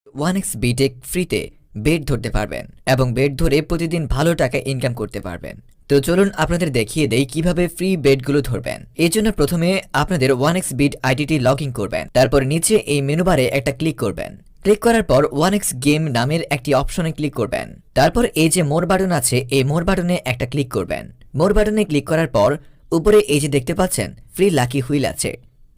1x বিটে ফ্রিতে bet ধরতে পারবেন এবং বেট ধরে প্রতিদিন ভালো টাকা ইনকাম করতে পারবেন। তো চলুন আপনাদের দেখিয়ে দেই কিভাবে ফ্রি বেটগুলো ধরবেন। এর জন্য প্রথমে আপনাদের 1x বিট আইডিটি লগ ইন করবেন। তারপর নিচে এই মেনু বারে একটা ক্লিক করবেন। ক্লিক করার পর 1x গেম নামের একটি অপশনে ক্লিক করবেন। তারপর এই যে মোর বাটন আছে, এই মোর বাটনে একটা ক্লিক করবেন। মোর বাটনে ক্লিক করার পর উপরে এই যে দেখতে পাচ্ছেন ফ্রি লাকি হুইল আছে,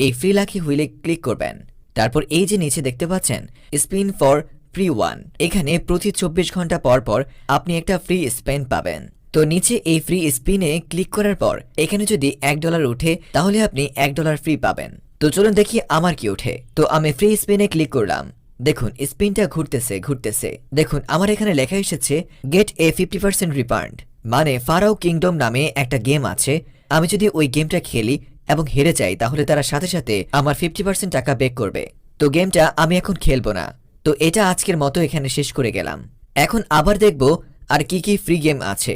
এই ফ্রি লাকি হুইলে ক্লিক করবেন। তারপর এই যে নিচে দেখতে পাচ্ছেন স্পিন ফর ফ্রি ওয়ান, এখানে প্রতি 24 ঘন্টা পর পর আপনি একটা ফ্রি স্পিন পাবেন। তো নিচে এই ফ্রি স্পিনে ক্লিক করার পর এখানে যদি $1 উঠে তাহলে আপনি $1 ফ্রি পাবেন। তো চলুন দেখি আমার কি ওঠে। তো আমি ফ্রি স্পিনে ক্লিক করলাম। দেখুন স্পিনটা ঘুরতেছে। দেখুন আমার এখানে লেখা এসেছে গেট এ 50% রিফান্ড, মানে ফারাও কিংডম নামে একটা গেম আছে। আমি যদি ওই গেমটা খেলি এবং হেরে যাই তাহলে তারা সাথে সাথে আমার 50% টাকা ব্যাক করবে। তো গেমটা আমি এখন খেলবো না। তো এটা আজকের মতো এখানে শেষ করে গেলাম। এখন আবার দেখব আর কি কি ফ্রি গেম আছে।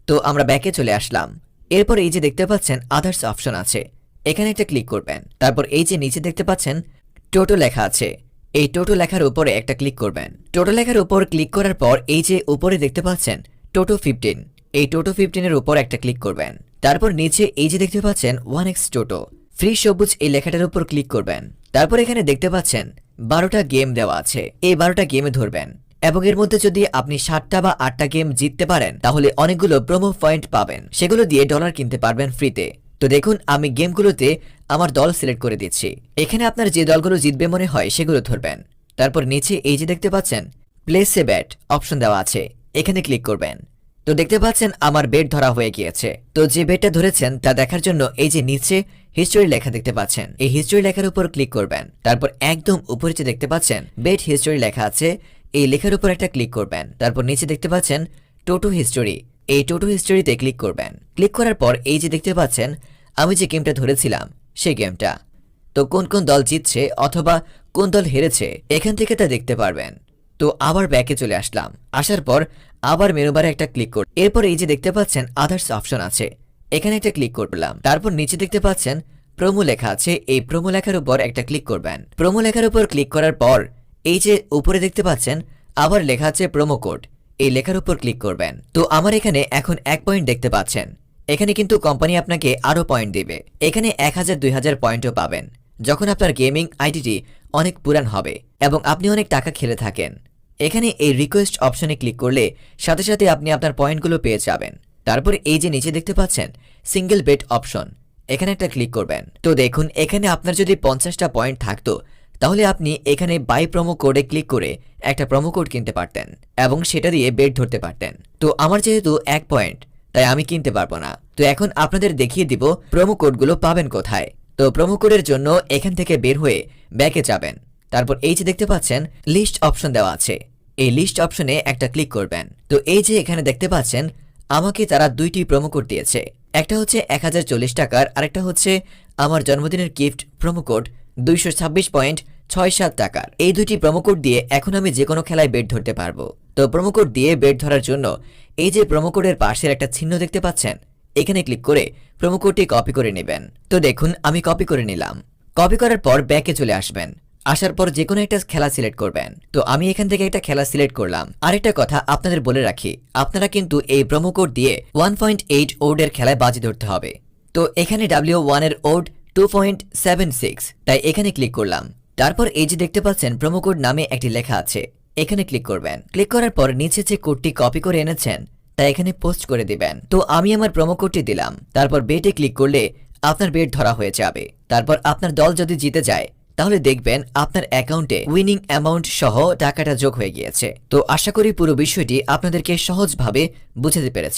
তো আমরা ব্যাকে চলে আসলাম। এরপর এই যে দেখতে পাচ্ছেন আদার্স অপশন আছে, এখানে একটা ক্লিক করবেন। তারপর এই যে নিচে দেখতে পাচ্ছেন টোটো লেখা আছে, এই টোটো লেখার উপরে একটা ক্লিক করবেন। টোটো লেখার উপর ক্লিক করার পর এই যে উপরে দেখতে পাচ্ছেন টোটো 15, এই টোটো 15 এর উপর একটা ক্লিক করবেন। তারপর নিচে এই যে দেখতে পাচ্ছেন 1x টোটো ফ্রি সবুজ, এই লেখাটার উপর ক্লিক করবেন। তারপর এখানে দেখতে পাচ্ছেন 12টা গেম দেওয়া আছে, এই 12টা গেমে ধরবেন এবং এর মধ্যে যদি আপনি 7টা বা 8টা গেম জিততে পারেন তাহলে অনেকগুলো প্রোমো পয়েন্ট পাবেন, সেগুলো দিয়ে ডলার কিনতে পারবেন ফ্রিতে। তো দেখুন আমি গেমগুলোতে আমার দল সিলেক্ট করে দিচ্ছি। এখানে আপনার যে দলগুলো জিতবে মনে হয় সেগুলো ধরবেন। তারপর নিচে এই যে দেখতে পাচ্ছেন প্লেস এ ব্যাট অপশন দেওয়া আছে, এখানে ক্লিক করবেন। তো দেখতে পাচ্ছেন আমার বেট ধরা হয়ে গিয়েছে। তো যে বেটটা ধরেছেন তা দেখার জন্য এই যে নিচে হিস্টোরি লেখা দেখতে পাচ্ছেন, এই হিস্টোরি লেখার উপর ক্লিক করবেন। তারপর একদম উপরে যে দেখতে পাচ্ছেন বেট হিস্টোরি লেখা আছে, এই লেখার উপর একটা ক্লিক করবেন। তারপর নিচে দেখতে পাচ্ছেন টোটো হিস্টোরি, এই টোটো হিস্টোরিতে ক্লিক করবেন। ক্লিক করার পর এই যে দেখতে পাচ্ছেন আমি যে গেমটা ধরেছিলাম সেই গেমটা, তো কোন কোন দল জিতছে অথবা কোন দল হেরেছে এখান থেকে তা দেখতে পারবেন। তো আবার ব্যাকে চলে আসলাম। আসার পর আবার মেনু বারে একটা ক্লিক করব। এরপর এই যে দেখতে পাচ্ছেন আদার্স অপশন আছে, এখানে একটা ক্লিক করলাম। তারপর নিচে দেখতে পাচ্ছেন প্রোমো লেখা আছে, এই প্রোমো লেখার উপর একটা ক্লিক করবেন। প্রোমো লেখার উপর ক্লিক করার পর এই যে উপরে দেখতে পাচ্ছেন আবার লেখা আছে প্রোমো কোড, এই লেখার উপর ক্লিক করবেন। তো আমার এখানে এখন 1 পয়েন্ট দেখতে পাচ্ছেন, এখানে কিন্তু কোম্পানি আপনাকে আরো পয়েন্ট দিবে। এখানে 1000 2000 পয়েন্টও পাবেন যখন আপনার গেমিং আইডিটি অনেক পুরান হবে এবং আপনি অনেক টাকা খেলে থাকেন। এখানে এই রিকোয়েস্ট অপশনে ক্লিক করলে সাথে সাথে আপনি আপনার পয়েন্টগুলো পেয়ে যাবেন। তারপর এই যে নিচে দেখতে পাচ্ছেন সিঙ্গেল বেট অপশন, এখানে একটা ক্লিক করবেন। তো দেখুন এখানে আপনার যদি 50টা পয়েন্ট থাকতো তাহলে আপনি এখানে বাই প্রোমো কোডে ক্লিক করে একটা প্রোমো কোড কিনতে পারতেন এবং সেটা দিয়ে বেট ধরতে পারতেন। তো আমার যেহেতু 1 পয়েন্ট তাই আমি কিনতে পারবো না। তো এখন আপনাদের দেখিয়ে দিব প্রোমো কোডগুলো পাবেন কোথায়। তো প্রোমো কোডের জন্য এখান থেকে বের হয়ে ব্যাকে যাবেন। তারপর এই যে দেখতে পাচ্ছেন লিস্ট অপশন দেওয়া আছে, এই লিস্ট অপশনে একটা ক্লিক করবেন। তো এই যে এখানে দেখতে পাচ্ছেন আমাকে তারা 2টি প্রোমো কোড দিয়েছে, একটা হচ্ছে 1040 টাকার, আরেকটা হচ্ছে আমার জন্মদিনের গিফট প্রোমো কোড 226.67 টাকার। এই 2টি প্রোমো কোড দিয়ে এখন আমি যে কোনো খেলায় বেট ধরতে পারবো। তো প্রোমো কোড দিয়ে বেট ধরার জন্য এই যে প্রোমো কোডের পাশের একটা চিহ্ন দেখতে পাচ্ছেন, এখানে ক্লিক করে প্রোমো কোডটি কপি করে নেবেন। তো দেখুন আমি কপি করে নিলাম। কপি করার পর ব্যাকে চলে আসবেন। আসার পর যে কোনো একটা খেলা সিলেক্ট করবেন। তো আমি এখান থেকে একটা খেলা সিলেক্ট করলাম। আরেকটা কথা আপনাদের বলে রাখি, আপনারা কিন্তু এই প্রোমো কোড দিয়ে 1.8 ওডের খেলায় বাজি ধরতে হবে। তো এখানে W1 এর ওড 2.76, তাই এখানে ক্লিক করলাম। তারপর এই যে দেখতে পাচ্ছেন প্রোমো কোড নামে একটি লেখা আছে, এখানে ক্লিক করবেন। ক্লিক করার পর নিচে যে কোডটি কপি করে এনেছেন তা এখানে পোস্ট করে দিবেন। তো আমি আমার প্রোমো কোডটি দিলাম। তারপর বেটে ক্লিক করলে আপনার বেট ধরা হয়ে যাবে। তারপর আপনার দল যদি জিতে যায় তাহলে দেখবেন আপনার অ্যাকাউন্টে উইনিং অ্যামাউন্ট সহ টাকাটা যোগ হয়ে গিয়েছে। তো আশা করি পুরো বিষয়টি আপনাদেরকে সহজভাবে বুঝাতে পেরেছি।